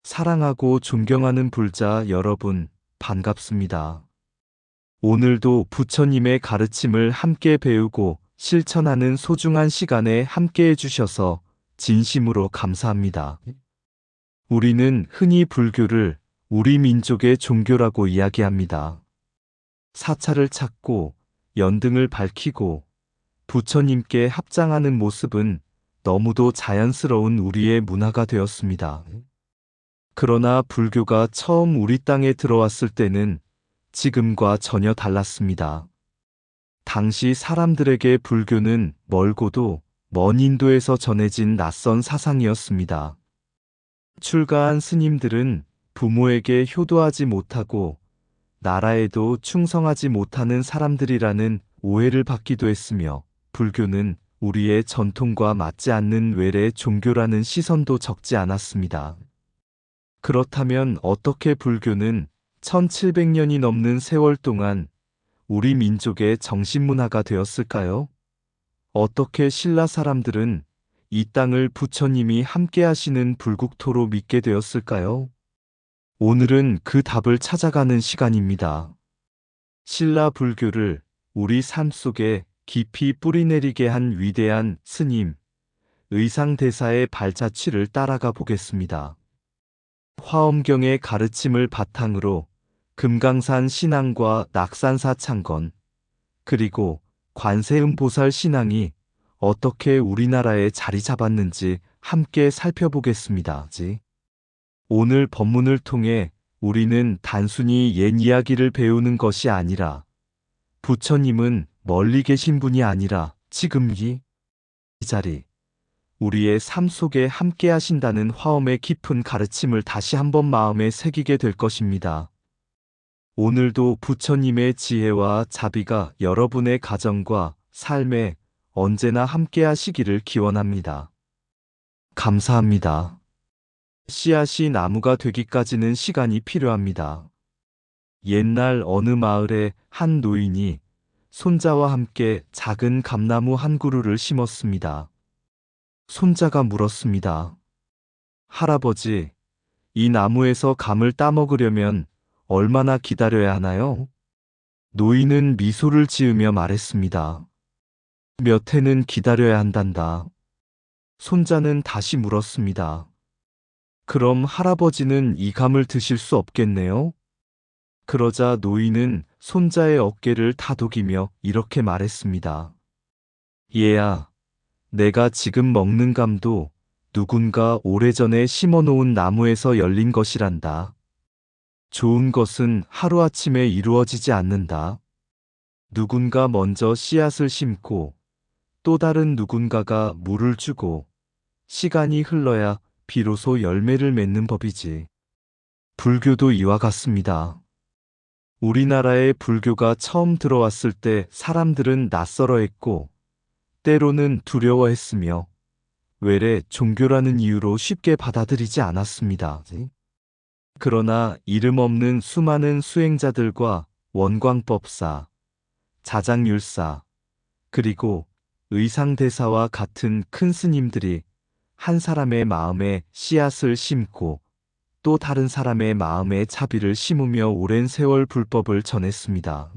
사랑하고 존경하는 불자 여러분, 반갑습니다. 오늘도 부처님의 가르침을 함께 배우고 실천하는 소중한 시간에 함께 해주셔서 진심으로 감사합니다. 우리는 흔히 불교를 우리 민족의 종교라고 이야기합니다. 사찰을 찾고 연등을 밝히고 부처님께 합장하는 모습은 너무도 자연스러운 우리의 문화가 되었습니다. 그러나 불교가 처음 우리 땅에 들어왔을 때는 지금과 전혀 달랐습니다. 당시 사람들에게 불교는 멀고도 먼 인도에서 전해진 낯선 사상이었습니다. 출가한 스님들은 부모에게 효도하지 못하고 나라에도 충성하지 못하는 사람들이라는 오해를 받기도 했으며, 불교는 우리의 전통과 맞지 않는 외래 종교라는 시선도 적지 않았습니다. 그렇다면 어떻게 불교는 1700년이 넘는 세월 동안 우리 민족의 정신문화가 되었을까요? 어떻게 신라 사람들은 이 땅을 부처님이 함께 하시는 불국토로 믿게 되었을까요? 오늘은 그 답을 찾아가는 시간입니다. 신라 불교를 우리 삶 속에 깊이 뿌리내리게 한 위대한 스님, 의상대사의 발자취를 따라가 보겠습니다. 화엄경의 가르침을 바탕으로 금강산 신앙과 낙산사 창건, 그리고 관세음보살 신앙이 어떻게 우리나라에 자리 잡았는지 함께 살펴보겠습니다. 오늘 법문을 통해 우리는 단순히 옛 이야기를 배우는 것이 아니라 부처님은 멀리 계신 분이 아니라 지금 이 자리, 우리의 삶 속에 함께 하신다는 화엄의 깊은 가르침을 다시 한번 마음에 새기게 될 것입니다. 오늘도 부처님의 지혜와 자비가 여러분의 가정과 삶에 언제나 함께 하시기를 기원합니다. 감사합니다. 씨앗이 나무가 되기까지는 시간이 필요합니다. 옛날 어느 마을에 한 노인이 손자와 함께 작은 감나무 한 그루를 심었습니다. 손자가 물었습니다. 할아버지, 이 나무에서 감을 따먹으려면 얼마나 기다려야 하나요? 노인은 미소를 지으며 말했습니다. 몇 해는 기다려야 한단다. 손자는 다시 물었습니다. 그럼 할아버지는 이 감을 드실 수 없겠네요? 그러자 노인은 손자의 어깨를 다독이며 이렇게 말했습니다. 얘야, 내가 지금 먹는 감도 누군가 오래전에 심어놓은 나무에서 열린 것이란다. 좋은 것은 하루아침에 이루어지지 않는다. 누군가 먼저 씨앗을 심고 또 다른 누군가가 물을 주고 시간이 흘러야 비로소 열매를 맺는 법이지. 불교도 이와 같습니다. 우리나라에 불교가 처음 들어왔을 때 사람들은 낯설어했고 때로는 두려워했으며 외래 종교라는 이유로 쉽게 받아들이지 않았습니다. 그러나 이름 없는 수많은 수행자들과 원광법사, 자장율사, 그리고 의상대사와 같은 큰 스님들이 한 사람의 마음에 씨앗을 심고 또 다른 사람의 마음에 자비를 심으며 오랜 세월 불법을 전했습니다.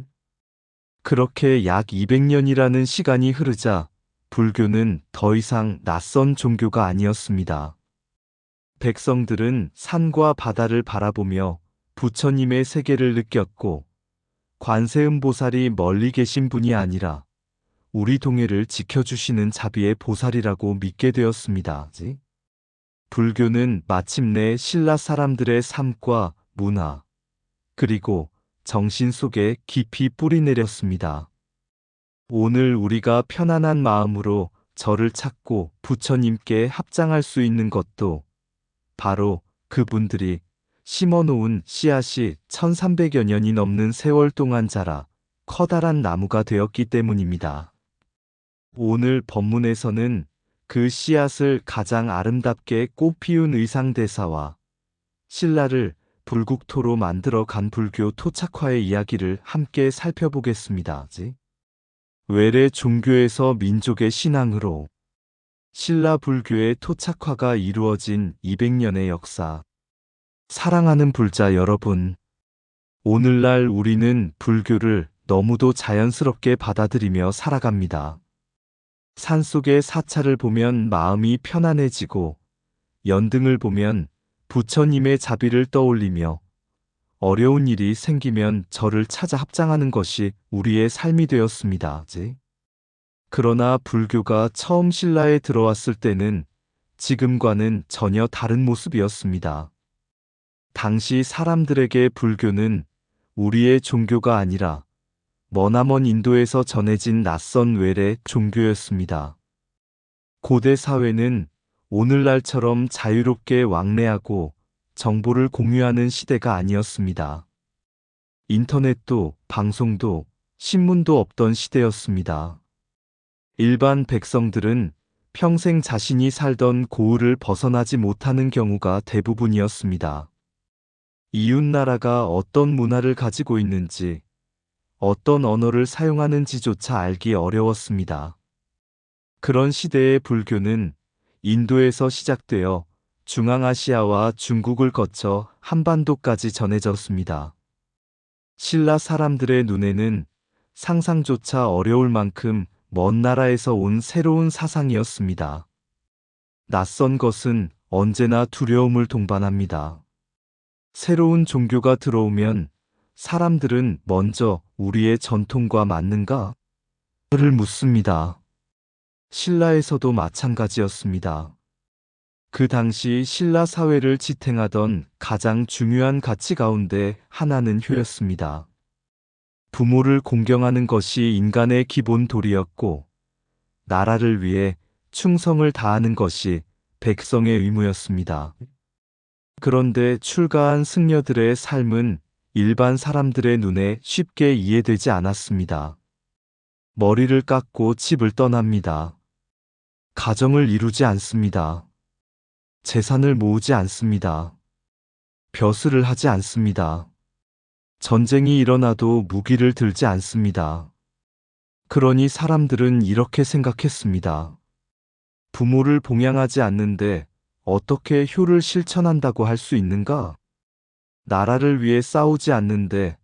그렇게 약 200년이라는 시간이 흐르자 불교는 더 이상 낯선 종교가 아니었습니다. 백성들은 산과 바다를 바라보며 부처님의 세계를 느꼈고 관세음보살이 멀리 계신 분이 아니라 우리 동해를 지켜주시는 자비의 보살이라고 믿게 되었습니다. 불교는 마침내 신라 사람들의 삶과 문화, 그리고 정신 속에 깊이 뿌리내렸습니다. 오늘 우리가 편안한 마음으로 절을 찾고 부처님께 합장할 수 있는 것도 바로 그분들이 심어놓은 씨앗이 1300여 년이 넘는 세월 동안 자라 커다란 나무가 되었기 때문입니다. 오늘 법문에서는 그 씨앗을 가장 아름답게 꽃피운 의상대사와 신라를 불국토로 만들어 간 불교 토착화의 이야기를 함께 살펴보겠습니다. 외래 종교에서 민족의 신앙으로 신라 불교의 토착화가 이루어진 200년의 역사. 사랑하는 불자 여러분, 오늘날 우리는 불교를 너무도 자연스럽게 받아들이며 살아갑니다. 산속의 사찰을 보면 마음이 편안해지고, 연등을 보면 부처님의 자비를 떠올리며, 어려운 일이 생기면 저를 찾아 합장하는 것이 우리의 삶이 되었습니다. 그러나 불교가 처음 신라에 들어왔을 때는 지금과는 전혀 다른 모습이었습니다. 당시 사람들에게 불교는 우리의 종교가 아니라 머나먼 인도에서 전해진 낯선 외래 종교였습니다. 고대 사회는 오늘날처럼 자유롭게 왕래하고 정보를 공유하는 시대가 아니었습니다. 인터넷도 방송도 신문도 없던 시대였습니다. 일반 백성들은 평생 자신이 살던 고을을 벗어나지 못하는 경우가 대부분이었습니다. 이웃나라가 어떤 문화를 가지고 있는지, 어떤 언어를 사용하는지조차 알기 어려웠습니다. 그런 시대의 불교는 인도에서 시작되어 중앙아시아와 중국을 거쳐 한반도까지 전해졌습니다. 신라 사람들의 눈에는 상상조차 어려울 만큼 먼 나라에서 온 새로운 사상이었습니다. 낯선 것은 언제나 두려움을 동반합니다. 새로운 종교가 들어오면 사람들은 먼저 우리의 전통과 맞는가? 를 묻습니다. 신라에서도 마찬가지였습니다. 그 당시 신라 사회를 지탱하던 가장 중요한 가치 가운데 하나는 효였습니다. 부모를 공경하는 것이 인간의 기본 도리였고, 나라를 위해 충성을 다하는 것이 백성의 의무였습니다. 그런데 출가한 승려들의 삶은 일반 사람들의 눈에 쉽게 이해되지 않았습니다. 머리를 깎고 집을 떠납니다. 가정을 이루지 않습니다. 재산을 모으지 않습니다. 벼슬을 하지 않습니다. 전쟁이 일어나도 무기를 들지 않습니다. 그러니 사람들은 이렇게 생각했습니다. 부모를 봉양하지 않는데 어떻게 효를 실천한다고 할 수 있는가? 나라를 위해 싸우지 않는데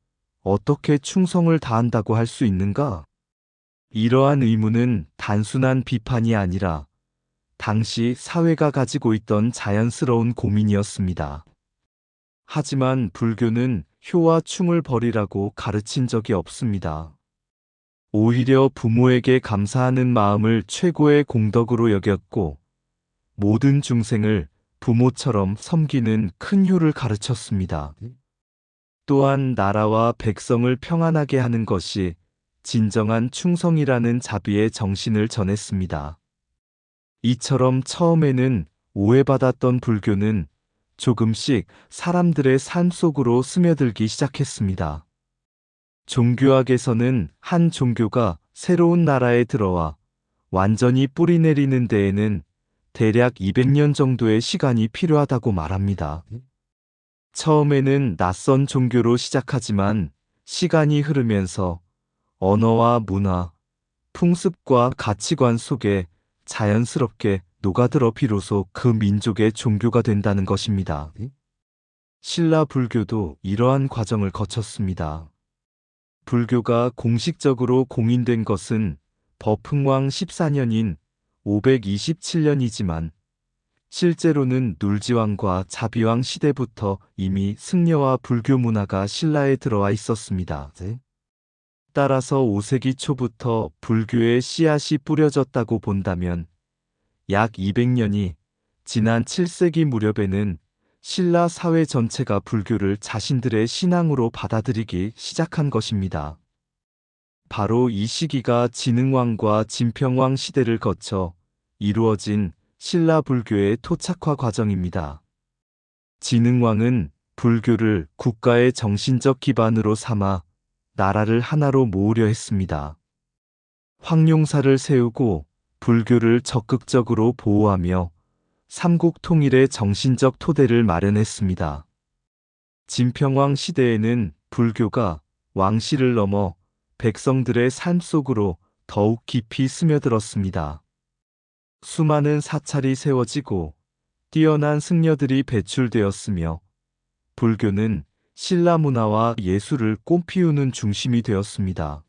어떻게 충성을 다한다고 할 수 있는가? 이러한 의문은 단순한 비판이 아니라 당시 사회가 가지고 있던 자연스러운 고민이었습니다. 하지만 불교는 효와 충을 버리라고 가르친 적이 없습니다. 오히려 부모에게 감사하는 마음을 최고의 공덕으로 여겼고, 모든 중생을 부모처럼 섬기는 큰 효를 가르쳤습니다. 또한 나라와 백성을 평안하게 하는 것이 진정한 충성이라는 자비의 정신을 전했습니다. 이처럼 처음에는 오해받았던 불교는 조금씩 사람들의 삶 속으로 스며들기 시작했습니다. 종교학에서는 한 종교가 새로운 나라에 들어와 완전히 뿌리 내리는 데에는 대략 200년 정도의 시간이 필요하다고 말합니다. 처음에는 낯선 종교로 시작하지만 시간이 흐르면서 언어와 문화, 풍습과 가치관 속에 자연스럽게 녹아들어 비로소 그 민족의 종교가 된다는 것입니다. 신라 불교도 이러한 과정을 거쳤습니다. 불교가 공식적으로 공인된 것은 버풍왕 14년인 527년이지만 실제로는 눌지왕과 자비왕 시대부터 이미 승려와 불교 문화가 신라에 들어와 있었습니다. 따라서 5세기 초부터 불교의 씨앗이 뿌려졌다고 본다면 약 200년이 지난 7세기 무렵에는 신라 사회 전체가 불교를 자신들의 신앙으로 받아들이기 시작한 것입니다. 바로 이 시기가 진흥왕과 진평왕 시대를 거쳐 이루어진 신라 불교의 토착화 과정입니다. 진흥왕은 불교를 국가의 정신적 기반으로 삼아 나라를 하나로 모으려 했습니다. 황룡사를 세우고 불교를 적극적으로 보호하며 삼국 통일의 정신적 토대를 마련했습니다. 진평왕 시대에는 불교가 왕실을 넘어 백성들의 삶 속으로 더욱 깊이 스며들었습니다. 수많은 사찰이 세워지고 뛰어난 승려들이 배출되었으며 불교는 신라 문화와 예술을 꽃피우는 중심이 되었습니다.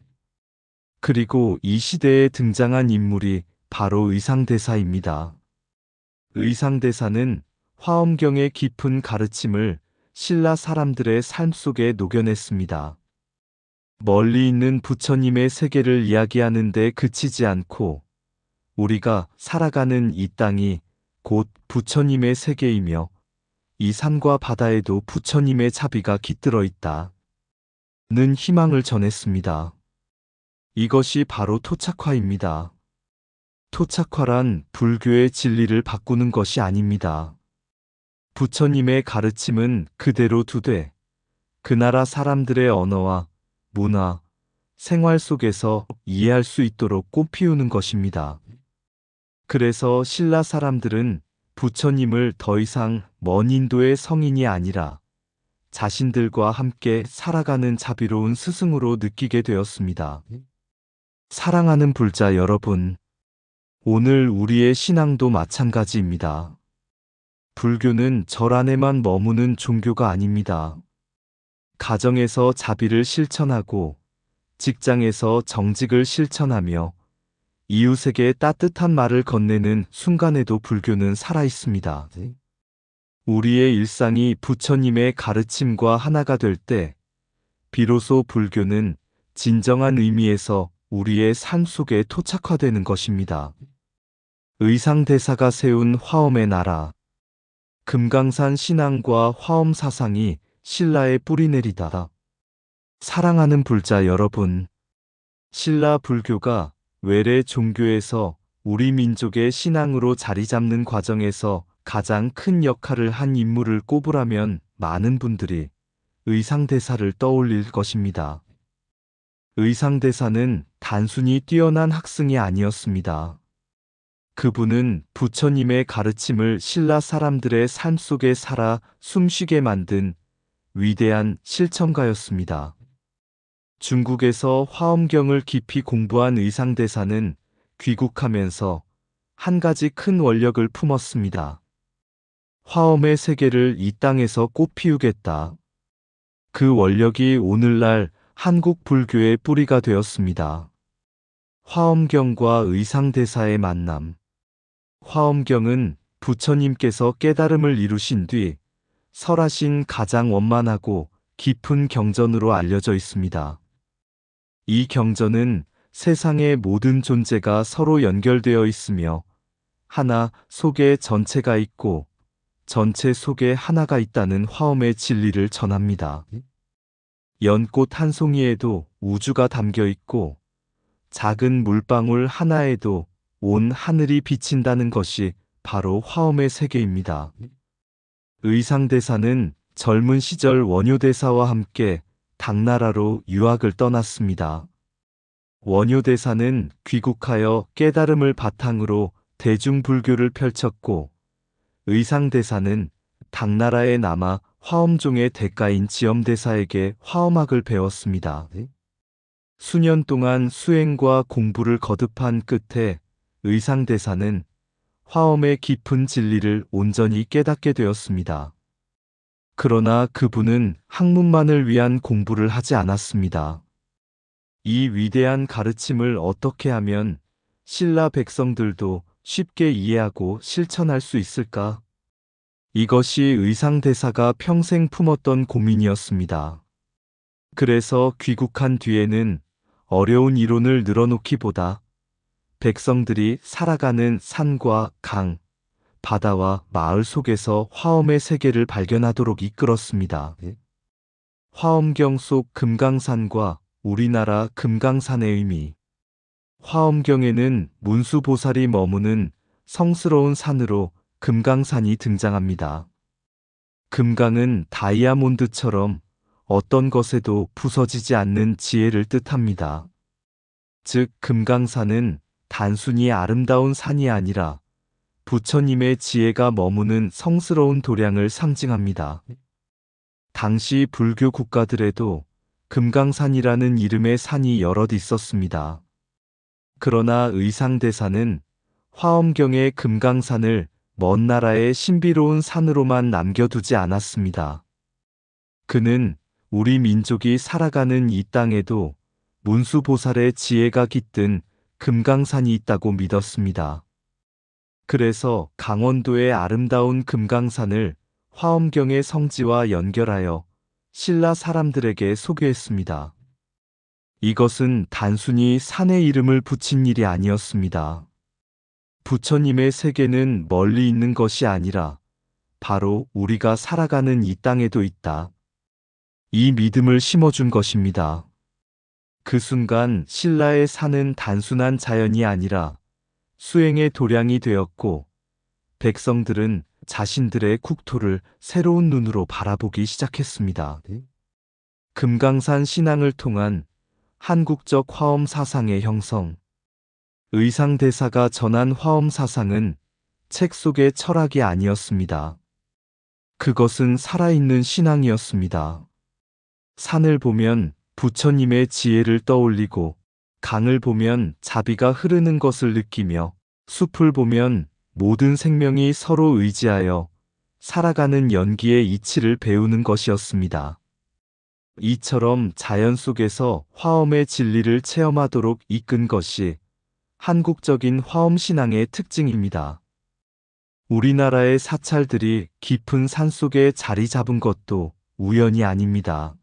그리고 이 시대에 등장한 인물이 바로 의상대사입니다. 의상대사는 화엄경의 깊은 가르침을 신라 사람들의 삶 속에 녹여냈습니다. 멀리 있는 부처님의 세계를 이야기하는 데 그치지 않고 우리가 살아가는 이 땅이 곧 부처님의 세계이며 이 산과 바다에도 부처님의 자비가 깃들어 있다는 희망을 전했습니다. 이것이 바로 토착화입니다. 토착화란 불교의 진리를 바꾸는 것이 아닙니다. 부처님의 가르침은 그대로 두되 그 나라 사람들의 언어와 문화, 생활 속에서 이해할 수 있도록 꽃피우는 것입니다. 그래서 신라 사람들은 부처님을 더 이상 먼 인도의 성인이 아니라 자신들과 함께 살아가는 자비로운 스승으로 느끼게 되었습니다. 사랑하는 불자 여러분, 오늘 우리의 신앙도 마찬가지입니다. 불교는 절 안에만 머무는 종교가 아닙니다. 가정에서 자비를 실천하고 직장에서 정직을 실천하며 이웃에게 따뜻한 말을 건네는 순간에도 불교는 살아있습니다. 우리의 일상이 부처님의 가르침과 하나가 될 때 비로소 불교는 진정한 의미에서 우리의 삶 속에 토착화되는 것입니다. 의상대사가 세운 화엄의 나라. 금강산 신앙과 화엄 사상이 신라에 뿌리내리다. 사랑하는 불자 여러분, 신라 불교가 외래 종교에서 우리 민족의 신앙으로 자리 잡는 과정에서 가장 큰 역할을 한 인물을 꼽으라면 많은 분들이 의상대사를 떠올릴 것입니다. 의상대사는 단순히 뛰어난 학승이 아니었습니다. 그분은 부처님의 가르침을 신라 사람들의 삶 속에 살아 숨쉬게 만든 위대한 실천가였습니다. 중국에서 화엄경을 깊이 공부한 의상대사는 귀국하면서 한 가지 큰 원력을 품었습니다. 화엄의 세계를 이 땅에서 꽃피우겠다. 그 원력이 오늘날 한국 불교의 뿌리가 되었습니다. 화엄경과 의상대사의 만남. 화엄경은 부처님께서 깨달음을 이루신 뒤 설하신 가장 원만하고 깊은 경전으로 알려져 있습니다. 이 경전은 세상의 모든 존재가 서로 연결되어 있으며 하나 속에 전체가 있고 전체 속에 하나가 있다는 화엄의 진리를 전합니다. 연꽃 한 송이에도 우주가 담겨 있고 작은 물방울 하나에도 온 하늘이 비친다는 것이 바로 화엄의 세계입니다. 의상대사는 젊은 시절 원효대사와 함께 당나라로 유학을 떠났습니다. 원효대사는 귀국하여 깨달음을 바탕으로 대중불교를 펼쳤고 의상대사는 당나라에 남아 화엄종의 대가인 지엄대사에게 화엄학을 배웠습니다. 수년 동안 수행과 공부를 거듭한 끝에 의상대사는 화엄의 깊은 진리를 온전히 깨닫게 되었습니다. 그러나 그분은 학문만을 위한 공부를 하지 않았습니다. 이 위대한 가르침을 어떻게 하면 신라 백성들도 쉽게 이해하고 실천할 수 있을까? 이것이 의상대사가 평생 품었던 고민이었습니다. 그래서 귀국한 뒤에는 어려운 이론을 늘어놓기보다 백성들이 살아가는 산과 강, 바다와 마을 속에서 화엄의 세계를 발견하도록 이끌었습니다. 화엄경 속 금강산과 우리나라 금강산의 의미. 화엄경에는 문수보살이 머무는 성스러운 산으로 금강산이 등장합니다. 금강은 다이아몬드처럼 어떤 것에도 부서지지 않는 지혜를 뜻합니다. 즉, 금강산은 단순히 아름다운 산이 아니라 부처님의 지혜가 머무는 성스러운 도량을 상징합니다. 당시 불교 국가들에도 금강산이라는 이름의 산이 여럿 있었습니다. 그러나 의상대사는 화엄경의 금강산을 먼 나라의 신비로운 산으로만 남겨두지 않았습니다. 그는 우리 민족이 살아가는 이 땅에도 문수보살의 지혜가 깃든 금강산이 있다고 믿었습니다. 그래서 강원도의 아름다운 금강산을 화엄경의 성지와 연결하여 신라 사람들에게 소개했습니다. 이것은 단순히 산의 이름을 붙인 일이 아니었습니다. 부처님의 세계는 멀리 있는 것이 아니라 바로 우리가 살아가는 이 땅에도 있다. 이 믿음을 심어준 것입니다. 그 순간 신라의 산은 단순한 자연이 아니라 수행의 도량이 되었고, 백성들은 자신들의 국토를 새로운 눈으로 바라보기 시작했습니다. 금강산 신앙을 통한 한국적 화엄 사상의 형성. 의상대사가 전한 화엄 사상은 책 속의 철학이 아니었습니다. 그것은 살아있는 신앙이었습니다. 산을 보면 부처님의 지혜를 떠올리고, 강을 보면 자비가 흐르는 것을 느끼며, 숲을 보면 모든 생명이 서로 의지하여 살아가는 연기의 이치를 배우는 것이었습니다. 이처럼 자연 속에서 화엄의 진리를 체험하도록 이끈 것이 한국적인 화엄 신앙의 특징입니다. 우리나라의 사찰들이 깊은 산속에 자리 잡은 것도 우연이 아닙니다.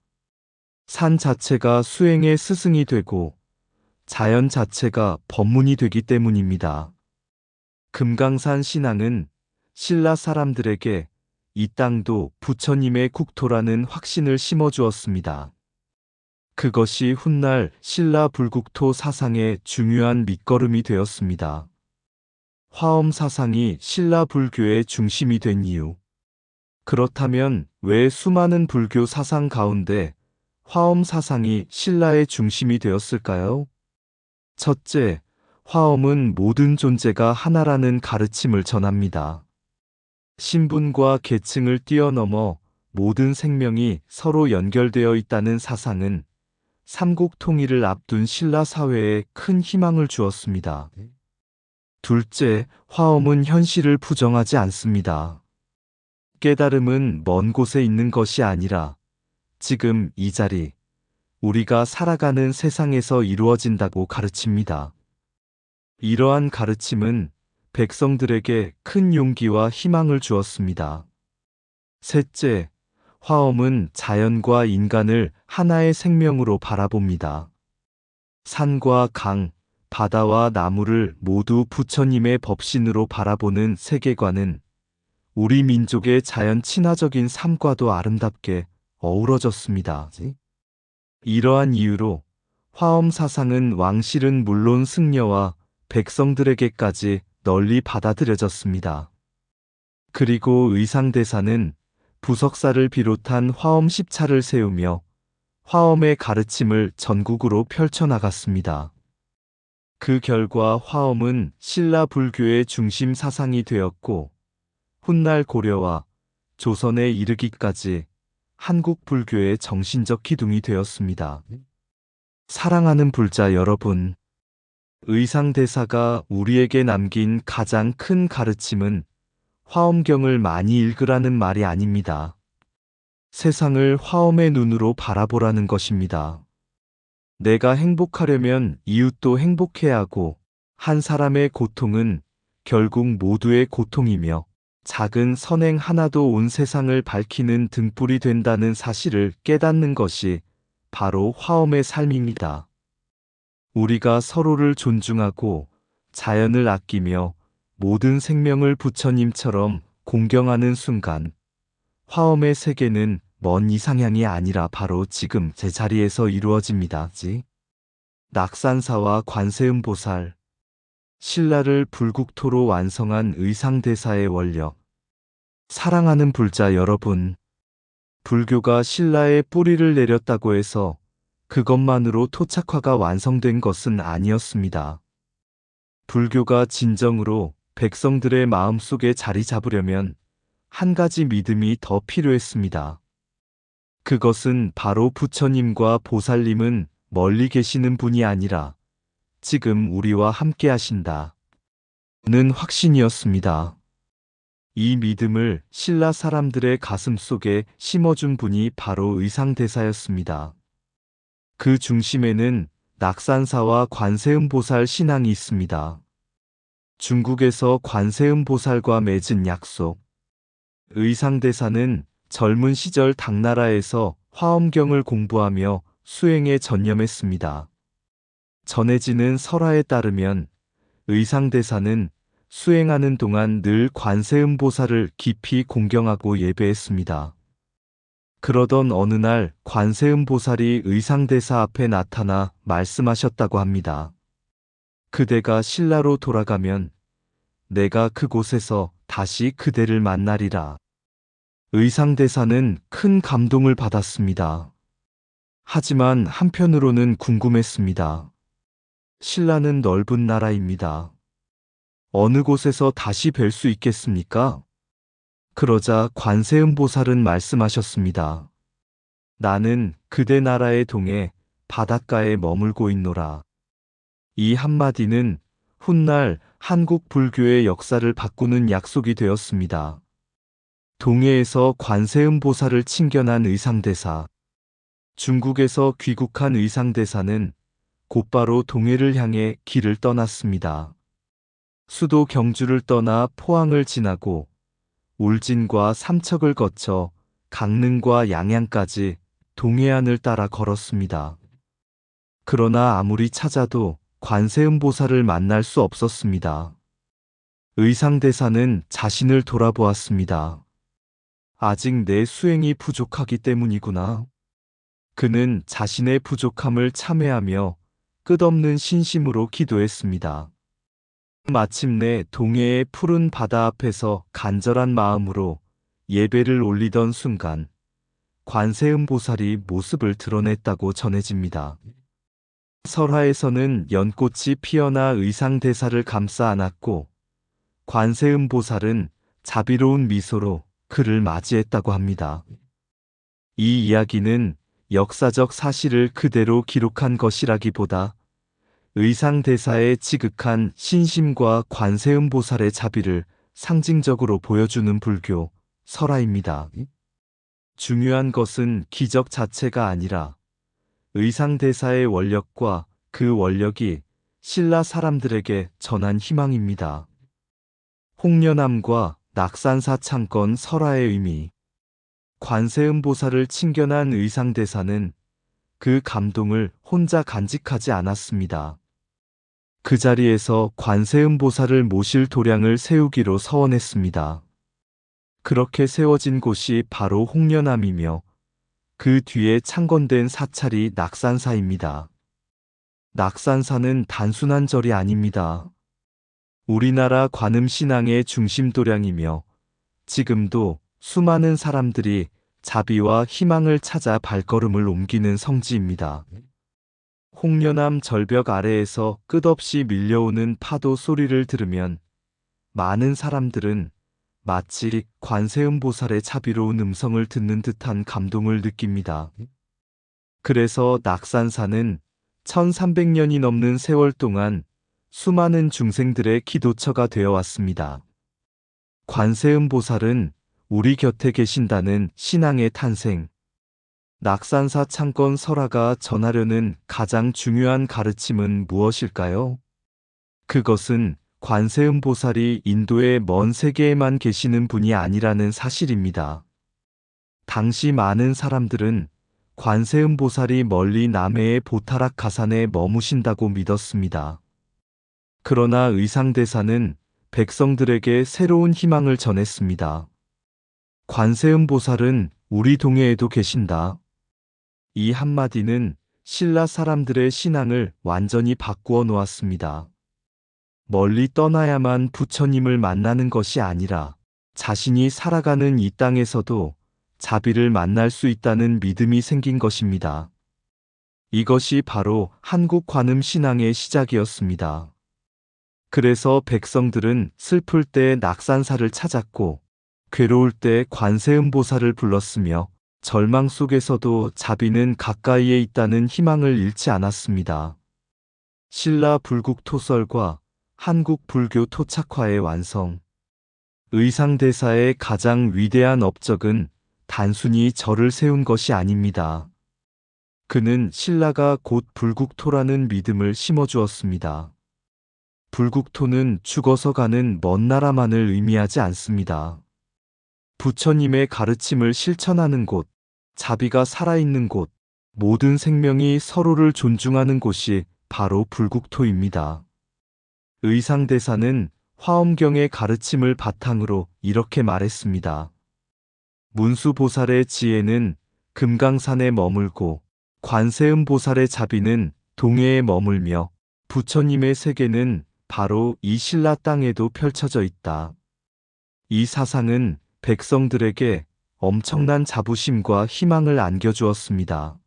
산 자체가 수행의 스승이 되고 자연 자체가 법문이 되기 때문입니다. 금강산 신앙은 신라 사람들에게 이 땅도 부처님의 국토라는 확신을 심어주었습니다. 그것이 훗날 신라 불국토 사상의 중요한 밑거름이 되었습니다. 화엄 사상이 신라 불교의 중심이 된 이유. 그렇다면 왜 수많은 불교 사상 가운데 화엄 사상이 신라의 중심이 되었을까요? 첫째, 화엄은 모든 존재가 하나라는 가르침을 전합니다. 신분과 계층을 뛰어넘어 모든 생명이 서로 연결되어 있다는 사상은 삼국 통일을 앞둔 신라 사회에 큰 희망을 주었습니다. 둘째, 화엄은 현실을 부정하지 않습니다. 깨달음은 먼 곳에 있는 것이 아니라 지금 이 자리, 우리가 살아가는 세상에서 이루어진다고 가르칩니다. 이러한 가르침은 백성들에게 큰 용기와 희망을 주었습니다. 셋째, 화엄은 자연과 인간을 하나의 생명으로 바라봅니다. 산과 강, 바다와 나무를 모두 부처님의 법신으로 바라보는 세계관은 우리 민족의 자연 친화적인 삶과도 아름답게 어우러졌습니다. 이러한 이유로 화엄 사상은 왕실은 물론 승려와 백성들에게까지 널리 받아들여졌습니다. 그리고 의상대사는 부석사를 비롯한 화엄 십차를 세우며 화엄의 가르침을 전국으로 펼쳐나갔습니다. 그 결과 화엄은 신라 불교의 중심 사상이 되었고, 훗날 고려와 조선에 이르기까지 한국 불교의 정신적 기둥이 되었습니다. 사랑하는 불자 여러분, 의상대사가 우리에게 남긴 가장 큰 가르침은 화엄경을 많이 읽으라는 말이 아닙니다. 세상을 화엄의 눈으로 바라보라는 것입니다. 내가 행복하려면 이웃도 행복해야 하고, 한 사람의 고통은 결국 모두의 고통이며, 작은 선행 하나도 온 세상을 밝히는 등불이 된다는 사실을 깨닫는 것이 바로 화엄의 삶입니다. 우리가 서로를 존중하고 자연을 아끼며 모든 생명을 부처님처럼 공경하는 순간, 화엄의 세계는 먼 이상향이 아니라 바로 지금 제자리에서 이루어집니다. 낙산사와 관세음보살, 신라를 불국토로 완성한 의상대사의 원력. 사랑하는 불자 여러분, 불교가 신라에 뿌리를 내렸다고 해서 그것만으로 토착화가 완성된 것은 아니었습니다. 불교가 진정으로 백성들의 마음속에 자리 잡으려면 한 가지 믿음이 더 필요했습니다. 그것은 바로 부처님과 보살님은 멀리 계시는 분이 아니라 지금 우리와 함께 하신다 는 확신이었습니다. 이 믿음을 신라 사람들의 가슴 속에 심어준 분이 바로 의상대사였습니다. 그 중심에는 낙산사와 관세음보살 신앙이 있습니다. 중국에서 관세음보살과 맺은 약속. 의상대사는 젊은 시절 당나라에서 화엄경을 공부하며 수행에 전념했습니다. 전해지는 설화에 따르면 의상대사는 수행하는 동안 늘 관세음보살을 깊이 공경하고 예배했습니다. 그러던 어느 날 관세음보살이 의상대사 앞에 나타나 말씀하셨다고 합니다. 그대가 신라로 돌아가면 내가 그곳에서 다시 그대를 만나리라. 의상대사는 큰 감동을 받았습니다. 하지만 한편으로는 궁금했습니다. 신라는 넓은 나라입니다. 어느 곳에서 다시 뵐 수 있겠습니까? 그러자 관세음보살은 말씀하셨습니다. 나는 그대 나라의 동해 바닷가에 머물고 있노라. 이 한마디는 훗날 한국 불교의 역사를 바꾸는 약속이 되었습니다. 동해에서 관세음보살을 친견한 의상대사. 중국에서 귀국한 의상대사는 곧바로 동해를 향해 길을 떠났습니다. 수도 경주를 떠나 포항을 지나고 울진과 삼척을 거쳐 강릉과 양양까지 동해안을 따라 걸었습니다. 그러나 아무리 찾아도 관세음보살을 만날 수 없었습니다. 의상대사는 자신을 돌아보았습니다. 아직 내 수행이 부족하기 때문이구나. 그는 자신의 부족함을 참회하며 끝없는 신심으로 기도했습니다. 마침내 동해의 푸른 바다 앞에서 간절한 마음으로 예배를 올리던 순간 관세음보살이 모습을 드러냈다고 전해집니다. 설화에서는 연꽃이 피어나 의상대사를 감싸 안았고 관세음보살은 자비로운 미소로 그를 맞이했다고 합니다. 이 이야기는 역사적 사실을 그대로 기록한 것이라기보다 의상대사의 지극한 신심과 관세음보살의 자비를 상징적으로 보여주는 불교 설화입니다. 중요한 것은 기적 자체가 아니라 의상대사의 원력과 그 원력이 신라 사람들에게 전한 희망입니다. 홍련암과 낙산사 창건 설화의 의미. 관세음보살을 친견한 의상대사는 그 감동을 혼자 간직하지 않았습니다. 그 자리에서 관세음보살을 모실 도량을 세우기로 서원했습니다. 그렇게 세워진 곳이 바로 홍련암이며 그 뒤에 창건된 사찰이 낙산사입니다. 낙산사는 단순한 절이 아닙니다. 우리나라 관음신앙의 중심 도량이며 지금도 수많은 사람들이 자비와 희망을 찾아 발걸음을 옮기는 성지입니다. 홍련암 절벽 아래에서 끝없이 밀려오는 파도 소리를 들으면 많은 사람들은 마치 관세음보살의 자비로운 음성을 듣는 듯한 감동을 느낍니다. 그래서 낙산사는 1300년이 넘는 세월 동안 수많은 중생들의 기도처가 되어 왔습니다. 관세음보살은 우리 곁에 계신다는 신앙의 탄생. 낙산사 창건 설화가 전하려는 가장 중요한 가르침은 무엇일까요? 그것은 관세음보살이 인도의 먼 세계에만 계시는 분이 아니라는 사실입니다. 당시 많은 사람들은 관세음보살이 멀리 남해의 보타락 가산에 머무신다고 믿었습니다. 그러나 의상대사는 백성들에게 새로운 희망을 전했습니다. 관세음보살은 우리 동해에도 계신다. 이 한마디는 신라 사람들의 신앙을 완전히 바꾸어 놓았습니다. 멀리 떠나야만 부처님을 만나는 것이 아니라 자신이 살아가는 이 땅에서도 자비를 만날 수 있다는 믿음이 생긴 것입니다. 이것이 바로 한국 관음 신앙의 시작이었습니다. 그래서 백성들은 슬플 때 낙산사를 찾았고 괴로울 때 관세음보살을 불렀으며 절망 속에서도 자비는 가까이에 있다는 희망을 잃지 않았습니다. 신라 불국 토설과 한국 불교 토착화의 완성. 의상대사의 가장 위대한 업적은 단순히 절을 세운 것이 아닙니다. 그는 신라가 곧 불국토라는 믿음을 심어주었습니다. 불국토는 죽어서 가는 먼 나라만을 의미하지 않습니다. 부처님의 가르침을 실천하는 곳, 자비가 살아있는 곳, 모든 생명이 서로를 존중하는 곳이 바로 불국토입니다. 의상대사는 화엄경의 가르침을 바탕으로 이렇게 말했습니다. 문수보살의 지혜는 금강산에 머물고 관세음보살의 자비는 동해에 머물며 부처님의 세계는 바로 이 신라 땅에도 펼쳐져 있다. 이 사상은 백성들에게 엄청난 자부심과 희망을 안겨주었습니다.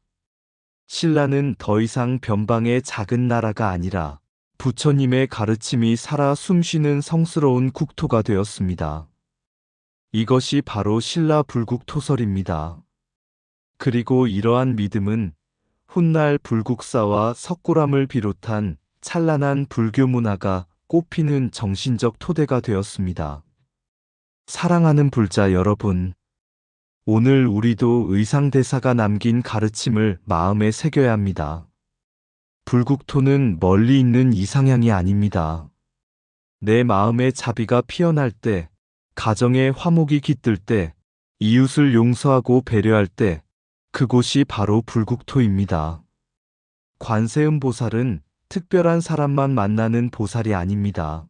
신라는 더 이상 변방의 작은 나라가 아니라 부처님의 가르침이 살아 숨쉬는 성스러운 국토가 되었습니다. 이것이 바로 신라 불국토설입니다. 그리고 이러한 믿음은 훗날 불국사와 석굴암을 비롯한 찬란한 불교 문화가 꽃피는 정신적 토대가 되었습니다. 사랑하는 불자 여러분, 오늘 우리도 의상대사가 남긴 가르침을 마음에 새겨야 합니다. 불국토는 멀리 있는 이상향이 아닙니다. 내 마음의 자비가 피어날 때, 가정의 화목이 깃들 때, 이웃을 용서하고 배려할 때, 그곳이 바로 불국토입니다. 관세음보살은 특별한 사람만 만나는 보살이 아닙니다.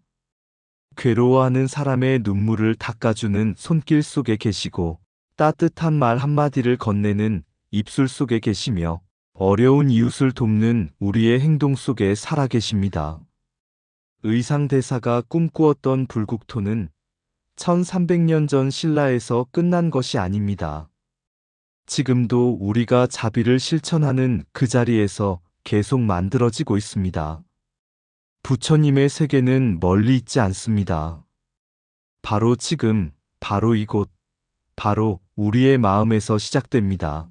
괴로워하는 사람의 눈물을 닦아주는 손길 속에 계시고, 따뜻한 말 한마디를 건네는 입술 속에 계시며, 어려운 이웃을 돕는 우리의 행동 속에 살아계십니다. 의상대사가 꿈꾸었던 불국토는 1300년 전 신라에서 끝난 것이 아닙니다. 지금도 우리가 자비를 실천하는 그 자리에서 계속 만들어지고 있습니다. 부처님의 세계는 멀리 있지 않습니다. 바로 지금, 바로 이곳, 바로 우리의 마음에서 시작됩니다.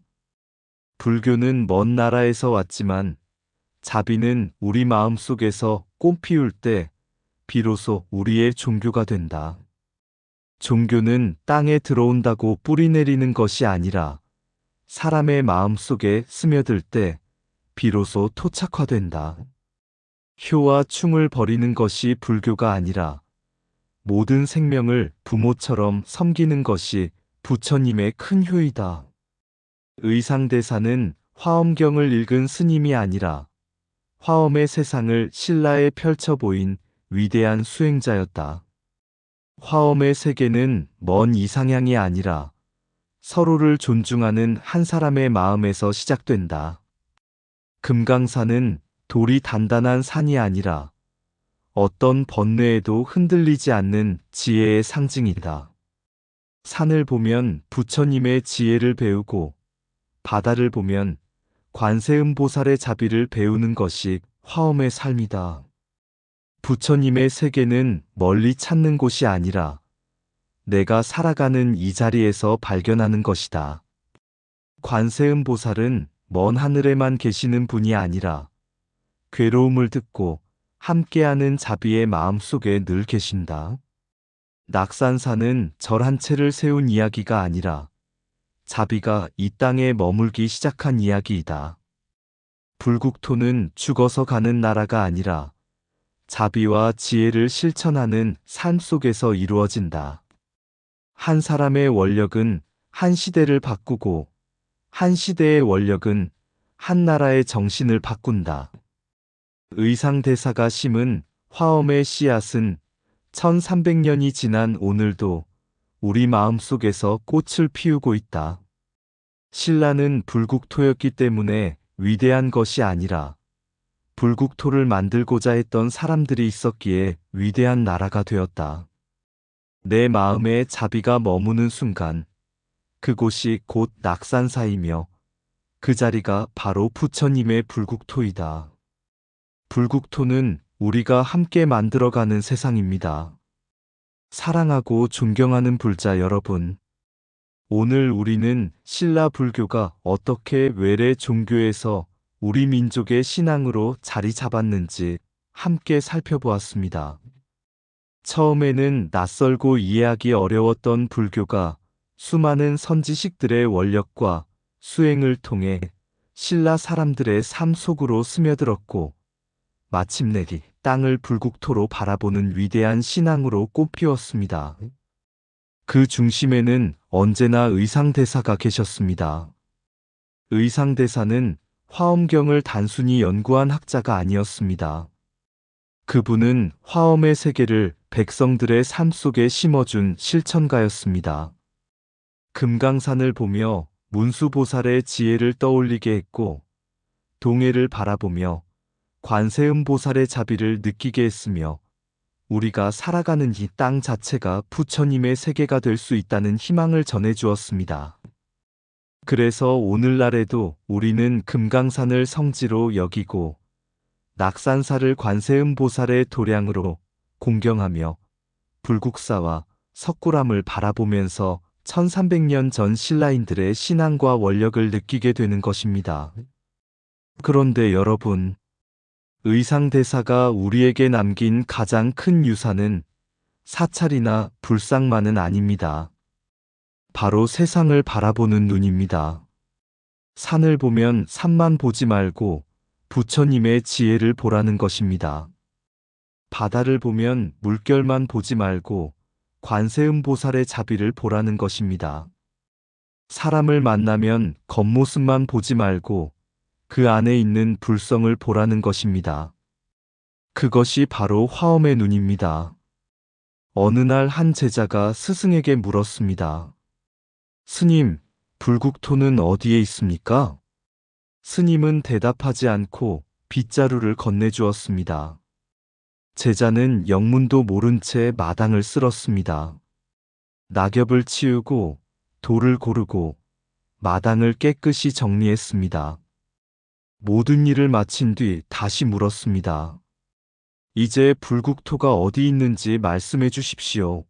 불교는 먼 나라에서 왔지만 자비는 우리 마음 속에서 꽃 피울 때 비로소 우리의 종교가 된다. 종교는 땅에 들어온다고 뿌리 내리는 것이 아니라 사람의 마음 속에 스며들 때 비로소 토착화된다. 효와 충을 버리는 것이 불교가 아니라 모든 생명을 부모처럼 섬기는 것이 부처님의 큰 효이다. 의상대사는 화엄경을 읽은 스님이 아니라 화엄의 세상을 신라에 펼쳐 보인 위대한 수행자였다. 화엄의 세계는 먼 이상향이 아니라 서로를 존중하는 한 사람의 마음에서 시작된다. 금강산은 돌이 단단한 산이 아니라 어떤 번뇌에도 흔들리지 않는 지혜의 상징이다. 산을 보면 부처님의 지혜를 배우고 바다를 보면 관세음보살의 자비를 배우는 것이 화엄의 삶이다. 부처님의 세계는 멀리 찾는 곳이 아니라 내가 살아가는 이 자리에서 발견하는 것이다. 관세음보살은 먼 하늘에만 계시는 분이 아니라 괴로움을 듣고 함께하는 자비의 마음 속에 늘 계신다. 낙산사는 절 한 채를 세운 이야기가 아니라 자비가 이 땅에 머물기 시작한 이야기이다. 불국토는 죽어서 가는 나라가 아니라 자비와 지혜를 실천하는 삶 속에서 이루어진다. 한 사람의 원력은 한 시대를 바꾸고 한 시대의 원력은 한 나라의 정신을 바꾼다. 의상대사가 심은 화엄의 씨앗은 1300년이 지난 오늘도 우리 마음 속에서 꽃을 피우고 있다. 신라는 불국토였기 때문에 위대한 것이 아니라 불국토를 만들고자 했던 사람들이 있었기에 위대한 나라가 되었다. 내 마음에 자비가 머무는 순간 그곳이 곧 낙산사이며 그 자리가 바로 부처님의 불국토이다. 불국토는 우리가 함께 만들어가는 세상입니다. 사랑하고 존경하는 불자 여러분, 오늘 우리는 신라 불교가 어떻게 외래 종교에서 우리 민족의 신앙으로 자리 잡았는지 함께 살펴보았습니다. 처음에는 낯설고 이해하기 어려웠던 불교가 수많은 선지식들의 원력과 수행을 통해 신라 사람들의 삶 속으로 스며들었고, 마침내 이 땅을 불국토로 바라보는 위대한 신앙으로 꽃피웠습니다. 그 중심에는 언제나 의상대사가 계셨습니다. 의상대사는 화엄경을 단순히 연구한 학자가 아니었습니다. 그분은 화엄의 세계를 백성들의 삶 속에 심어준 실천가였습니다. 금강산을 보며 문수보살의 지혜를 떠올리게 했고, 동해를 바라보며 관세음보살의 자비를 느끼게 했으며, 우리가 살아가는 이 땅 자체가 부처님의 세계가 될 수 있다는 희망을 전해주었습니다. 그래서 오늘날에도 우리는 금강산을 성지로 여기고 낙산사를 관세음보살의 도량으로 공경하며 불국사와 석굴암을 바라보면서 1300년 전 신라인들의 신앙과 원력을 느끼게 되는 것입니다. 그런데 여러분, 의상대사가 우리에게 남긴 가장 큰 유산은 사찰이나 불상만은 아닙니다. 바로 세상을 바라보는 눈입니다. 산을 보면 산만 보지 말고 부처님의 지혜를 보라는 것입니다. 바다를 보면 물결만 보지 말고 관세음보살의 자비를 보라는 것입니다. 사람을 만나면 겉모습만 보지 말고 그 안에 있는 불성을 보라는 것입니다. 그것이 바로 화엄의 눈입니다. 어느 날 한 제자가 스승에게 물었습니다. 스님, 불국토는 어디에 있습니까? 스님은 대답하지 않고 빗자루를 건네주었습니다. 제자는 영문도 모른 채 마당을 쓸었습니다. 낙엽을 치우고 돌을 고르고 마당을 깨끗이 정리했습니다. 모든 일을 마친 뒤 다시 물었습니다. 이제 불국토가 어디 있는지 말씀해 주십시오.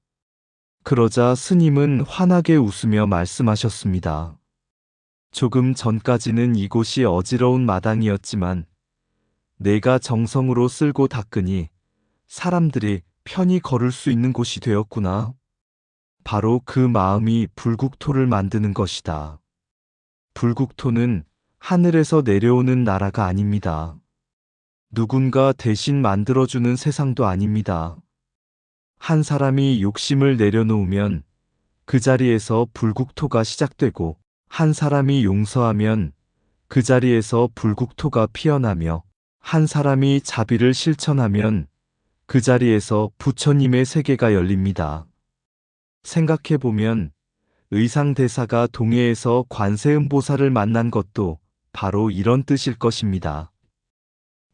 그러자 스님은 환하게 웃으며 말씀하셨습니다. 조금 전까지는 이곳이 어지러운 마당이었지만 내가 정성으로 쓸고 닦으니 사람들이 편히 걸을 수 있는 곳이 되었구나. 바로 그 마음이 불국토를 만드는 것이다. 불국토는 하늘에서 내려오는 나라가 아닙니다. 누군가 대신 만들어주는 세상도 아닙니다. 한 사람이 욕심을 내려놓으면 그 자리에서 불국토가 시작되고, 한 사람이 용서하면 그 자리에서 불국토가 피어나며, 한 사람이 자비를 실천하면 그 자리에서 부처님의 세계가 열립니다. 생각해보면 의상대사가 동해에서 관세음보살을 만난 것도 바로 이런 뜻일 것입니다.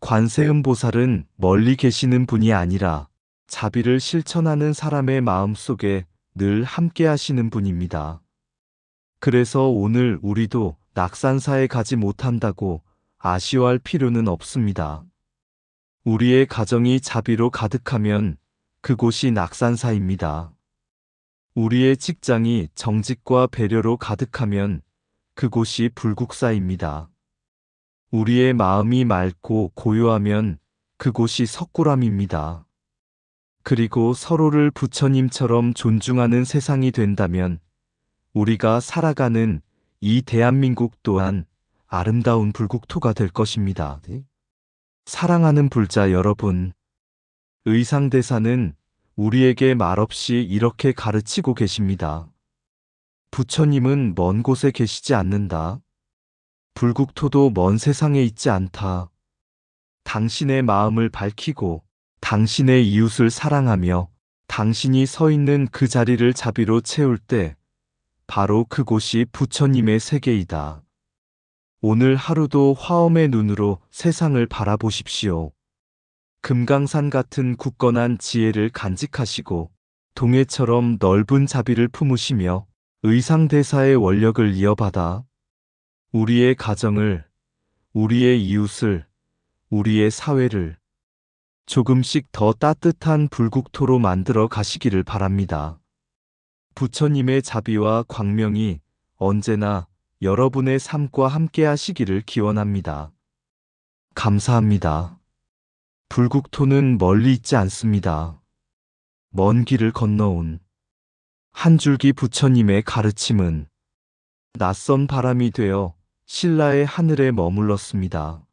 관세음보살은 멀리 계시는 분이 아니라 자비를 실천하는 사람의 마음 속에 늘 함께 하시는 분입니다. 그래서 오늘 우리도 낙산사에 가지 못한다고 아쉬워할 필요는 없습니다. 우리의 가정이 자비로 가득하면 그곳이 낙산사입니다. 우리의 직장이 정직과 배려로 가득하면 그곳이 불국사입니다. 우리의 마음이 맑고 고요하면 그곳이 석굴암입니다. 그리고 서로를 부처님처럼 존중하는 세상이 된다면 우리가 살아가는 이 대한민국 또한 아름다운 불국토가 될 것입니다. 사랑하는 불자 여러분, 의상대사는 우리에게 말없이 이렇게 가르치고 계십니다. 부처님은 먼 곳에 계시지 않는다. 불국토도 먼 세상에 있지 않다. 당신의 마음을 밝히고 당신의 이웃을 사랑하며 당신이 서 있는 그 자리를 자비로 채울 때 바로 그곳이 부처님의 세계이다. 오늘 하루도 화엄의 눈으로 세상을 바라보십시오. 금강산 같은 굳건한 지혜를 간직하시고 동해처럼 넓은 자비를 품으시며 의상대사의 원력을 이어받아 우리의 가정을, 우리의 이웃을, 우리의 사회를 조금씩 더 따뜻한 불국토로 만들어 가시기를 바랍니다. 부처님의 자비와 광명이 언제나 여러분의 삶과 함께 하시기를 기원합니다. 감사합니다. 불국토는 멀리 있지 않습니다. 먼 길을 건너온 한 줄기 부처님의 가르침은 낯선 바람이 되어 신라의 하늘에 머물렀습니다.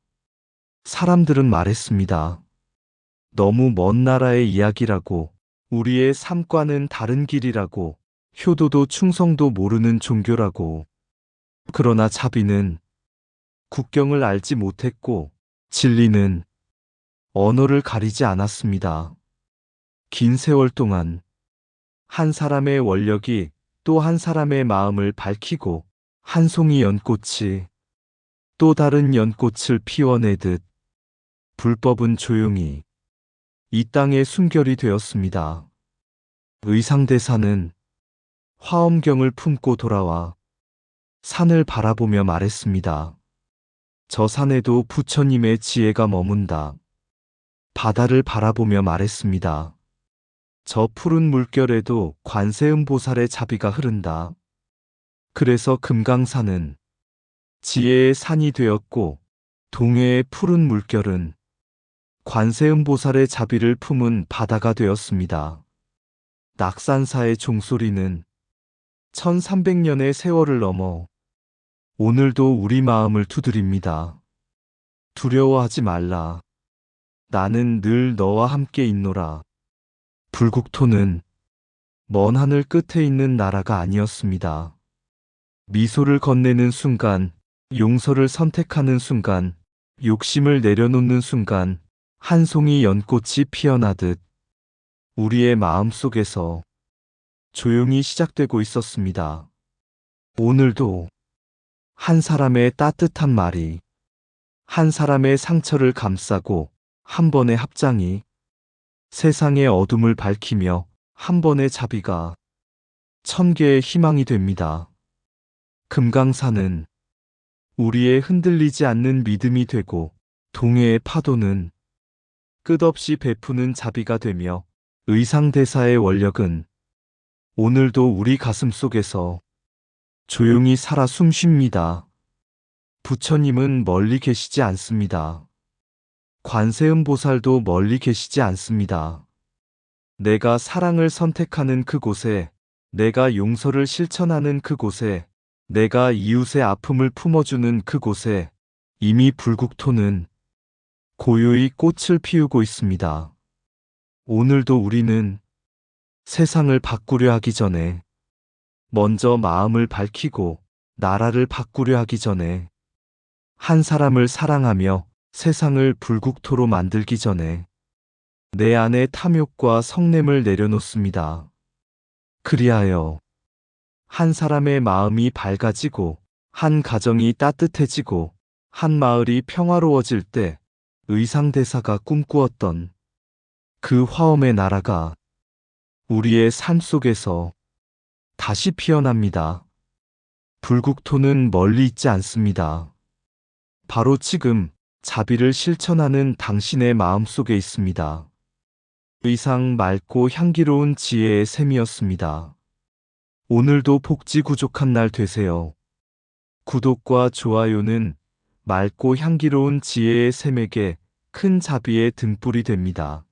사람들은 말했습니다. 너무 먼 나라의 이야기라고, 우리의 삶과는 다른 길이라고, 효도도 충성도 모르는 종교라고. 그러나 자비는 국경을 알지 못했고, 진리는 언어를 가리지 않았습니다. 긴 세월 동안 한 사람의 원력이 또 한 사람의 마음을 밝히고, 한 송이 연꽃이 또 다른 연꽃을 피워내듯 불법은 조용히 이 땅에 순결이 되었습니다. 의상대사는 화엄경을 품고 돌아와 산을 바라보며 말했습니다. 저 산에도 부처님의 지혜가 머문다. 바다를 바라보며 말했습니다. 저 푸른 물결에도 관세음보살의 자비가 흐른다. 그래서 금강산은 지혜의 산이 되었고, 동해의 푸른 물결은 관세음보살의 자비를 품은 바다가 되었습니다. 낙산사의 종소리는 1300년의 세월을 넘어 오늘도 우리 마음을 두드립니다. 두려워하지 말라. 나는 늘 너와 함께 있노라. 불국토는 먼 하늘 끝에 있는 나라가 아니었습니다. 미소를 건네는 순간, 용서를 선택하는 순간, 욕심을 내려놓는 순간, 한 송이 연꽃이 피어나듯 우리의 마음 속에서 조용히 시작되고 있었습니다. 오늘도 한 사람의 따뜻한 말이 한 사람의 상처를 감싸고, 한 번의 합장이 세상의 어둠을 밝히며, 한 번의 자비가 1000개의 희망이 됩니다. 금강산은 우리의 흔들리지 않는 믿음이 되고, 동해의 파도는 끝없이 베푸는 자비가 되며, 의상대사의 원력은 오늘도 우리 가슴 속에서 조용히 살아 숨쉽니다. 부처님은 멀리 계시지 않습니다. 관세음보살도 멀리 계시지 않습니다. 내가 사랑을 선택하는 그곳에, 내가 용서를 실천하는 그곳에, 내가 이웃의 아픔을 품어주는 그곳에 이미 불국토는 고요히 꽃을 피우고 있습니다. 오늘도 우리는 세상을 바꾸려 하기 전에, 먼저 마음을 밝히고 나라를 바꾸려 하기 전에, 한 사람을 사랑하며 세상을 불국토로 만들기 전에 내 안의 탐욕과 성냄을 내려놓습니다. 그리하여 한 사람의 마음이 밝아지고, 한 가정이 따뜻해지고, 한 마을이 평화로워질 때 의상대사가 꿈꾸었던 그 화엄의 나라가 우리의 삶 속에서 다시 피어납니다. 불국토는 멀리 있지 않습니다. 바로 지금 자비를 실천하는 당신의 마음 속에 있습니다. 의상 맑고 향기로운 지혜의 샘이었습니다. 오늘도 복지 구족한 날 되세요. 구독과 좋아요는 맑고 향기로운 지혜의 샘에게 큰 자비의 등불이 됩니다.